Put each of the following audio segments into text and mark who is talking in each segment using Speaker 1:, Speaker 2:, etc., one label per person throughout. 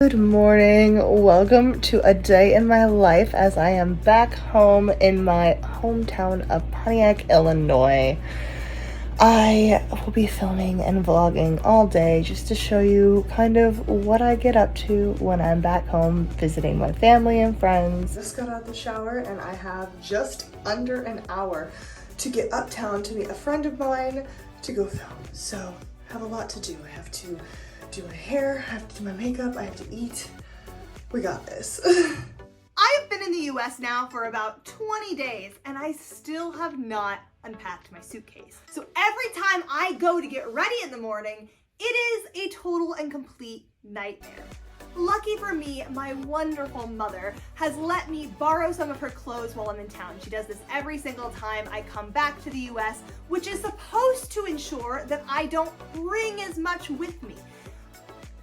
Speaker 1: Good morning. Welcome to a day in my life as I am back home in my hometown of Pontiac, Illinois. I will be filming and vlogging all day just to show you kind of what I get up to when I'm back home visiting my family and friends. Just got out of the shower and I have just under an hour to get uptown to meet a friend of mine to go film. So I have a lot to do. I have to do my hair, I have to do my makeup, I have to eat. We got this.
Speaker 2: I've been in the US now for about 20 days and I still have not unpacked my suitcase. So every time I go to get ready in the morning, it is a total and complete nightmare. Lucky for me, my wonderful mother has let me borrow some of her clothes while I'm in town. She does this every single time I come back to the US, which is supposed to ensure that I don't bring as much with me.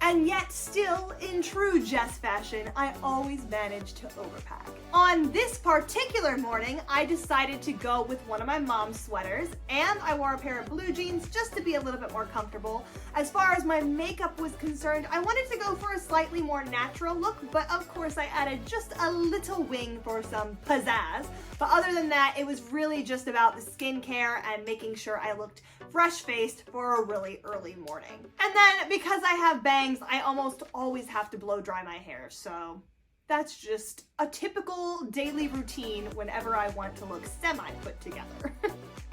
Speaker 2: And yet still, in true Jess fashion, I always manage to overpack. On this particular morning, I decided to go with one of my mom's sweaters, and I wore a pair of blue jeans just to be a little bit more comfortable. As far as my makeup was concerned, I wanted to go for a slightly more natural look, but of course I added just a little wing for some pizzazz. But other than that, it was really just about the skincare and making sure I looked fresh-faced for a really early morning. And then because I have bangs, I almost always have to blow dry my hair, so that's just a typical daily routine whenever I want to look semi-put together.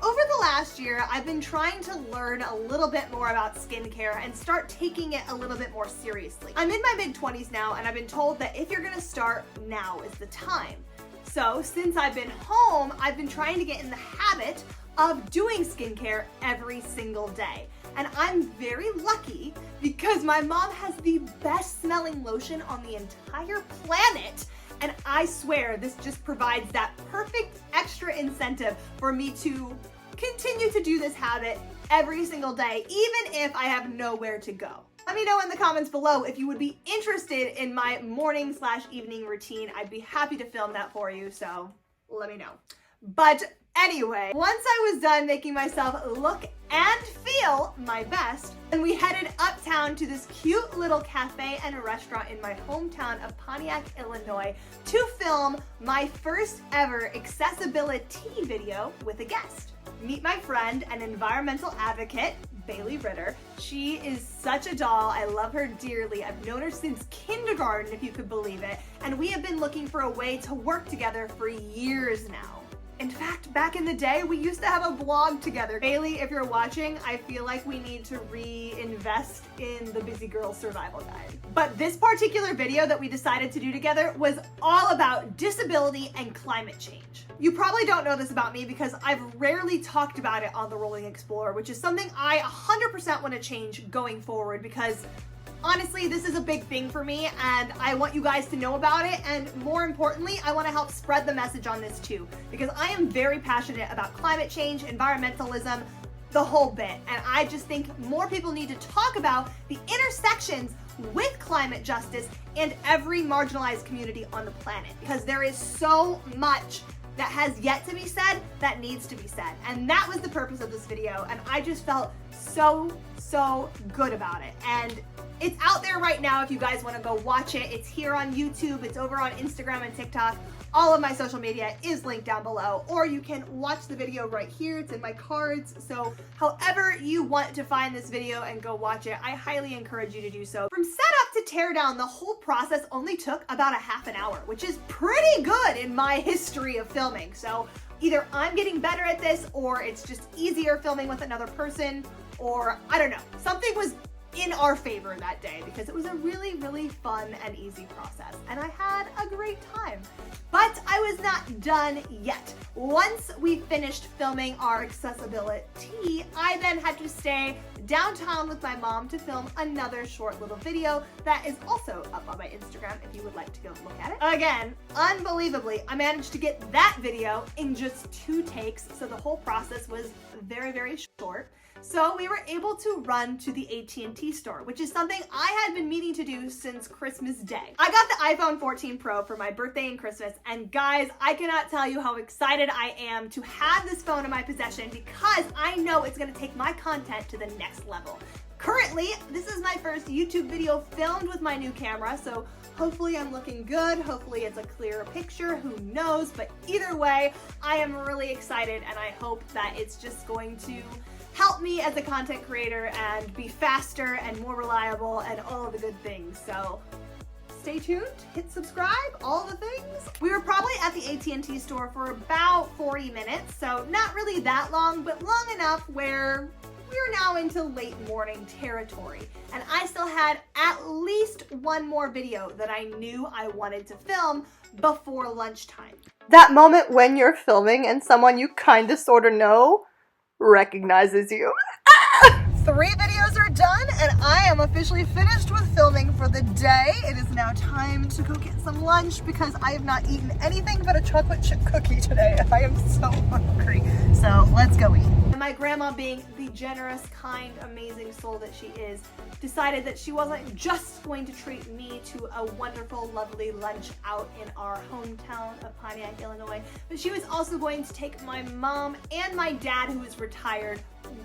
Speaker 2: Over the last year, I've been trying to learn a little bit more about skincare and start taking it a little bit more seriously. I'm in my mid-20s now, and I've been told that if you're gonna start, now is the time. So since I've been home, I've been trying to get in the habit of doing skincare every single day. And I'm very lucky because my mom has the best smelling lotion on the entire planet. And I swear this just provides that perfect extra incentive for me to continue to do this habit every single day, even if I have nowhere to go. Let me know in the comments below if you would be interested in my morning/evening routine. I'd be happy to film that for you, so let me know. But anyway, once I was done making myself look and feel my best, and we headed uptown to this cute little cafe and a restaurant in my hometown of Pontiac, Illinois to film my first ever accessibility video with a guest. Meet my friend and environmental advocate, Bailey Ritter. She is such a doll. I love her dearly. I've known her since kindergarten, if you could believe it, and we have been looking for a way to work together for years now. In fact, back in the day, we used to have a blog together. Bailey, if you're watching, I feel like we need to reinvest in the Busy Girl Survival Guide. But this particular video that we decided to do together was all about disability and climate change. You probably don't know this about me because I've rarely talked about it on The Rolling Explorer, which is something I 100% want to change going forward because honestly, this is a big thing for me and I want you guys to know about it, and more importantly, I want to help spread the message on this too because I am very passionate about climate change, environmentalism, the whole bit, and I just think more people need to talk about the intersections with climate justice and every marginalized community on the planet because there is so much that has yet to be said that needs to be said, and that was the purpose of this video, and I just felt so good about it. And it's out there right now if you guys want to go watch it. It's here on YouTube, it's over on Instagram and TikTok. All of my social media is linked down below, or you can watch the video right here. It's in my cards. So however you want to find this video and go watch it, I highly encourage you to do so. From setup to tear down, the whole process only took about a half an hour, which is pretty good in my history of filming. So either I'm getting better at this, or it's just easier filming with another person, or I don't know, something was in our favor that day because it was a really fun and easy process and I had a great time. But I was not done yet. Once we finished filming our accessibility, I then had to stay downtown with my mom to film another short little video that is also up on my Instagram if you would like to go look at it. Again, unbelievably, I managed to get that video in just 2 takes, so the whole process was very short. So we were able to run to the AT&T store, which is something I had been meaning to do since Christmas Day. I got the iPhone 14 Pro for my birthday and Christmas, and guys, I cannot tell you how excited I am to have this phone in my possession because I know it's gonna take my content to the next level. Currently, this is my first YouTube video filmed with my new camera, so hopefully I'm looking good, hopefully it's a clearer picture, who knows, but either way, I am really excited and I hope that it's just going to help me as a content creator and be faster and more reliable and all of the good things. So stay tuned, hit subscribe, all the things. We were probably at the AT&T store for about 40 minutes, so not really that long, but long enough where we're now into late morning territory. And I still had at least one more video that I knew I wanted to film before lunchtime.
Speaker 1: That moment when you're filming and someone you kind of sort of know recognizes you. 3 videos are done and I am officially finished with filming for the day. It is now time to go get some lunch because I have not eaten anything but a chocolate chip cookie today. I am so hungry. So let's go eat.
Speaker 2: And my grandma, being the generous, kind, amazing soul that she is, decided that she wasn't just going to treat me to a wonderful, lovely lunch out in our hometown of Pontiac, Illinois, but she was also going to take my mom and my dad, who is retired,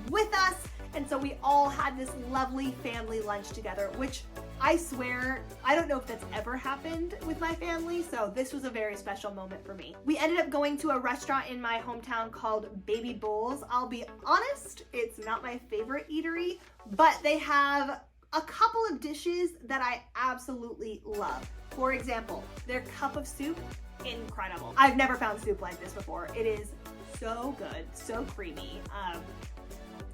Speaker 2: with us. And so we all had this lovely family lunch together, which I swear, I don't know if that's ever happened with my family, so this was a very special moment for me. We ended up going to a restaurant in my hometown called Baby Bowls. I'll be honest, it's not my favorite eatery, but they have a couple of dishes that I absolutely love. For example, their cup of soup, incredible. I've never found soup like this before. It is so good, so creamy.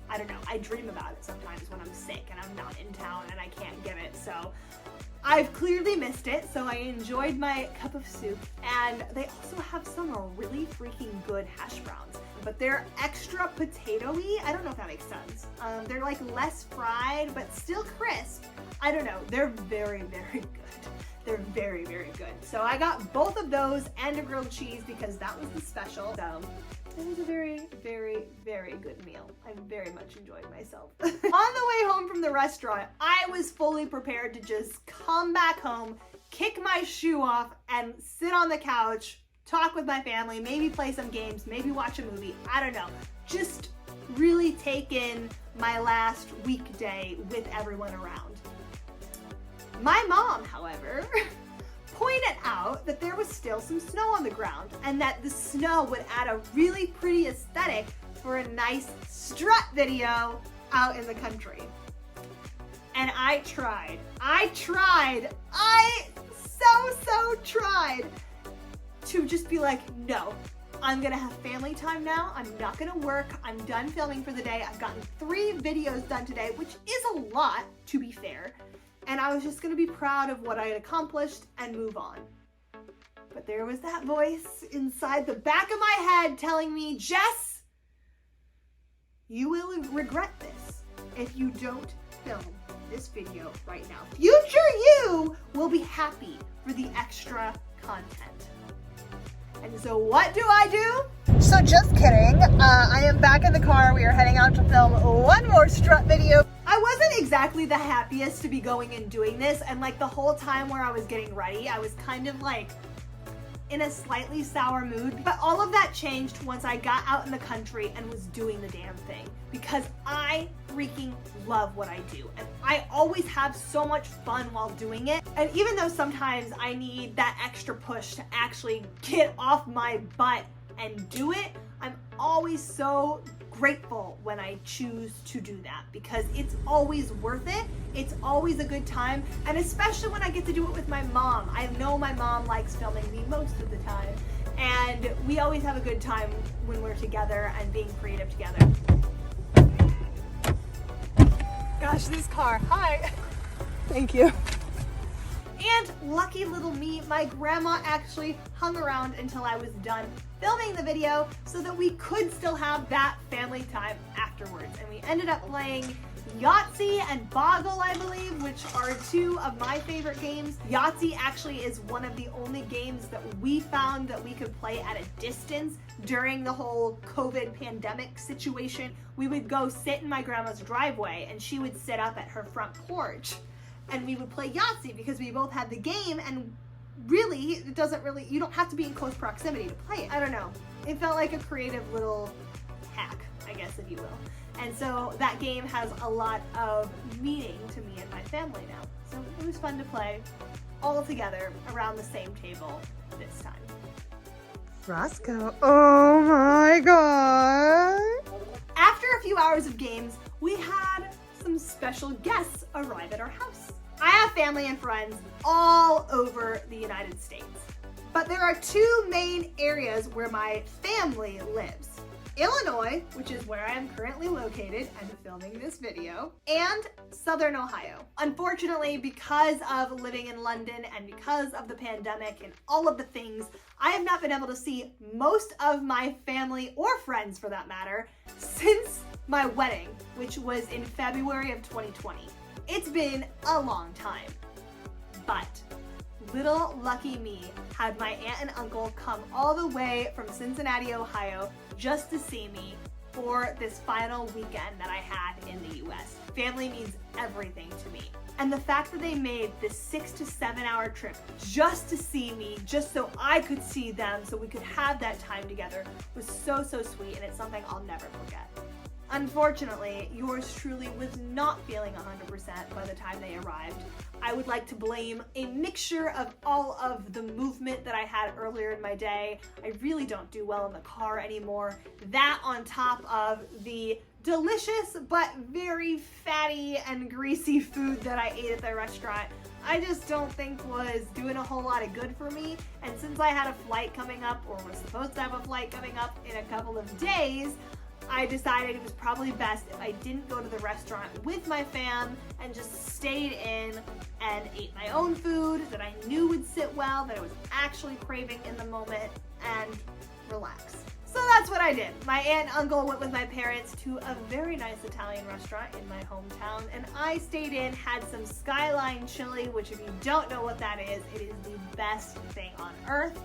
Speaker 2: I don't know, I dream about it sometimes when I'm sick and I'm not in town and I can't get it, so I've clearly missed it, so I enjoyed my cup of soup. And they also have some really freaking good hash browns, but they're extra potato-y. I don't know if that makes sense. They're like less fried, but still crisp. I don't know, they're very, very good. They're very, very good. So I got both of those and a grilled cheese because that was the special. So it was a very, very, very good meal. I very much enjoyed myself. On the way home from the restaurant, I was fully prepared to just come back home, kick my shoe off, and sit on the couch, talk with my family, maybe play some games, maybe watch a movie. I don't know. Just really take in my last weekday with everyone around. My mom, however, pointed out that there was still some snow on the ground and that the snow would add a really pretty aesthetic for a nice strut video out in the country. And I tried. I so tried to just be like, no, I'm gonna have family time now. I'm not gonna work. I'm done filming for the day. I've gotten 3 videos done today, which is a lot, to be fair. And I was just gonna be proud of what I had accomplished and move on. But there was that voice inside the back of my head telling me, Jess, you will regret this if you don't film this video right now. Future you will be happy for the extra content. And so what do I do?
Speaker 1: So just kidding. I am back in the car. We are heading out to film one more strut video.
Speaker 2: I wasn't exactly the happiest to be going and doing this, and like the whole time where I was getting ready, I was kind of like in a slightly sour mood. But all of that changed once I got out in the country and was doing the damn thing, because I freaking love what I do and I always have so much fun while doing it. And even though sometimes I need that extra push to actually get off my butt and do it, I'm always so grateful when I choose to do that, because it's always worth it. It's always a good time, and especially when I get to do it with my mom. I know my mom likes filming me most of the time, and we always have a good time when we're together and being creative together.
Speaker 1: Gosh, this car. Hi. Thank you.
Speaker 2: And lucky little me, my grandma actually hung around until I was done filming the video so that we could still have that family time afterwards. And we ended up playing Yahtzee and Boggle, I believe, which are 2 of my favorite games. Yahtzee actually is one of the only games that we found that we could play at a distance during the whole COVID pandemic situation. We would go sit in my grandma's driveway and she would sit up at her front porch and we would play Yahtzee because we both had the game, and really, you don't have to be in close proximity to play it. I don't know. It felt like a creative little hack, I guess, if you will. And so that game has a lot of meaning to me and my family now. So it was fun to play all together around the same table this time.
Speaker 1: Roscoe, oh my god.
Speaker 2: After a few hours of games, we had some special guests arrive at our house. I have family and friends all over the United States, but there are two main areas where my family lives. Illinois, which is where I am currently located and filming this video, and Southern Ohio. Unfortunately, because of living in London and because of the pandemic and all of the things, I have not been able to see most of my family or friends for that matter since my wedding, which was in February of 2020. It's been a long time, but little lucky me had my aunt and uncle come all the way from Cincinnati, Ohio, just to see me for this final weekend that I had in the US. Family means everything to me. And the fact that they made this 6 to 7 hour trip just to see me, just so I could see them, so we could have that time together was so, so sweet, and it's something I'll never forget. Unfortunately, yours truly was not feeling 100% by the time they arrived. I would like to blame a mixture of all of the movement that I had earlier in my day. I really don't do well in the car anymore. That on top of the delicious but very fatty and greasy food that I ate at the restaurant, I just don't think was doing a whole lot of good for me. And since I had a flight coming up, or was supposed to have a flight coming up in a couple of days, I decided it was probably best if I didn't go to the restaurant with my fam and just stayed in and ate my own food that I knew would sit well, that I was actually craving in the moment, and relax. So that's what I did. My aunt and uncle went with my parents to a very nice Italian restaurant in my hometown, and I stayed in, had some Skyline chili, which if you don't know what that is, it is the best thing on earth.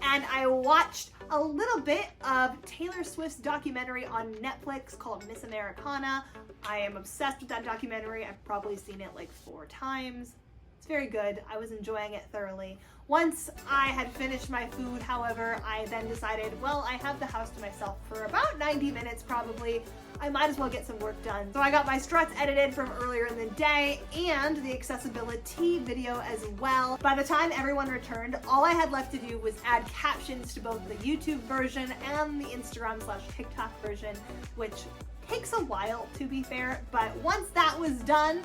Speaker 2: And I watched a little bit of Taylor Swift's documentary on Netflix called Miss Americana. I am obsessed with that documentary. I've probably seen it like 4 times. It's very good. I was enjoying it thoroughly. Once I had finished my food, however, I then decided, well, I have the house to myself for about 90 minutes probably. I might as well get some work done. So I got my struts edited from earlier in the day and the accessibility video as well. By the time everyone returned, all I had left to do was add captions to both the YouTube version and the Instagram/TikTok version, which takes a while to be fair, but once that was done,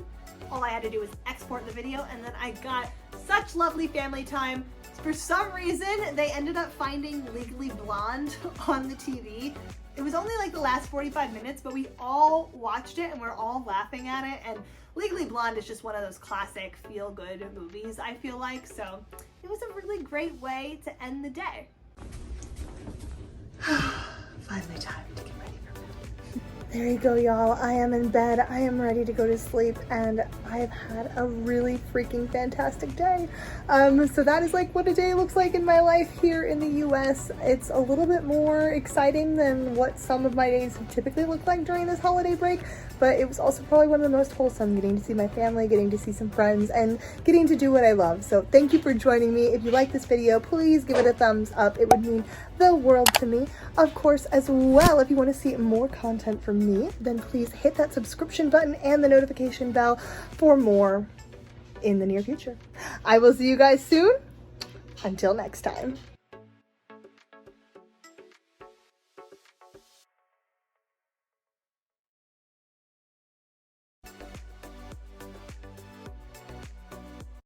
Speaker 2: all I had to do was export the video, and then I got such lovely family time. For some reason, they ended up finding Legally Blonde on the TV. It was only like the last 45 minutes, but we all watched it and we're all laughing at it. And Legally Blonde is just one of those classic feel-good movies, I feel like. So it was a really great way to end the day.
Speaker 1: Finally time to get ready for bed. There you go, y'all. I am in bed. I am ready to go to sleep, and I've had a really freaking fantastic day. So that is like what a day looks like in my life here in the US. It's a little bit more exciting than what some of my days have typically looked like during this holiday break, but it was also probably one of the most wholesome, getting to see my family, getting to see some friends, and getting to do what I love. So thank you for joining me. If you like this video, please give it a thumbs up. It would mean the world to me. Of course, as well, if you want to see more content from me, then please hit that subscription button and the notification bell for more in the near future. I will see you guys soon. Until next time.